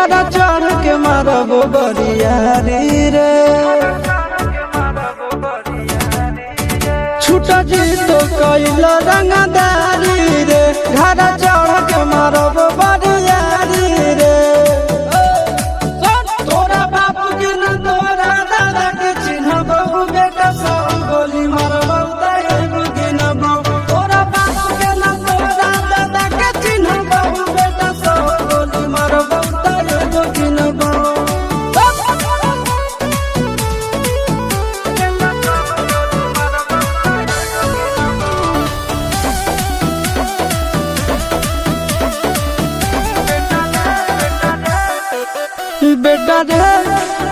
घर चढ़ के मारब बरियारी रे छूट जी तो कैल रंगदारी रे घर चढ़ के मारब बरियारी रे तोरा बाप के न तोरा दादा के चिन्ह बहु बेटा सब गोली मारब तोरा बाप के न तोरा दादा के चिन्ह बहु बेटा सब गोली मारब बेटा रे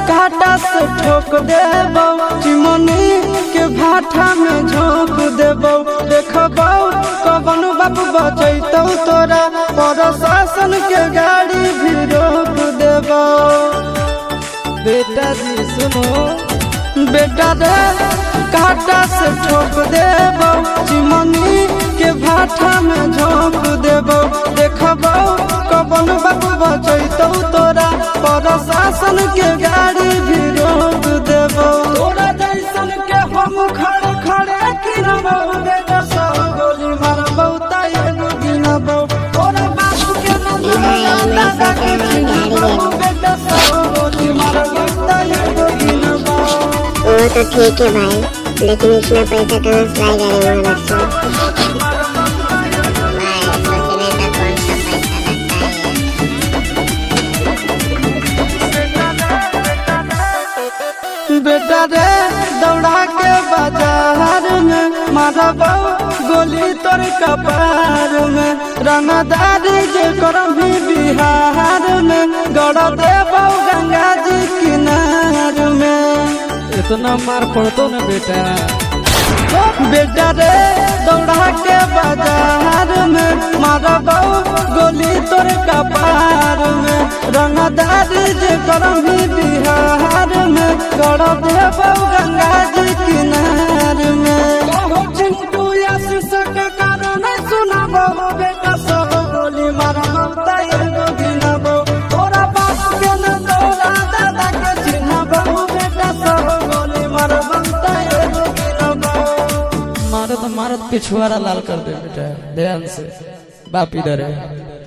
काटा से ठोक देबो चिमनी के भाठा में झोंक देबो देखबो कवन बाप बचैतौ तोरा प्रशासन के गाड़ी भी रोक देबो बेटा जी सुनो बेटा रे काटा से ठोक देबो चिमनी के भाठा में झोंक देबो देखबो कवन बाप बचैतौ तोरा प्रशासन के गाड़ी भी रोक देबो तोरा जैसन के हम खड़े खड़े गिनबो बेटा सब गोली मारबो त एगो गिनबो तोरा बाप के न दादा के गिनबो बेटा सब गोली मारबो त एगो गिनबो। वो तो ठीक है भाई, लेकिन इतना पैसा कहाँ से लाएगा रे महाराष्ट्र? बेटा रे दौड़ा के बाजार में मारबो गोली तोर कपार में रंगदारी जे करम भी बिहार में गड़ देबो गंगा जी किनार में इतना मार पड़तो न बेटा बेटा रे दौड़ा के बाजार में मारबो गोली तोर कपार में रंगदारी जे करम भी बिहार में गड़ देबो गंगा जी किनार में चिंटू आशीष के कारण सुनाबो बेटा सब गोली मारबो त एगो गिनबो तोरा बाप के न तोरा दादा के चिन्हबो बेटा सब गोली मारबो त एगो गिनबो। मारत मारत पिछुआरा लाल कर दे बेटा ध्यान से बाप इधर है।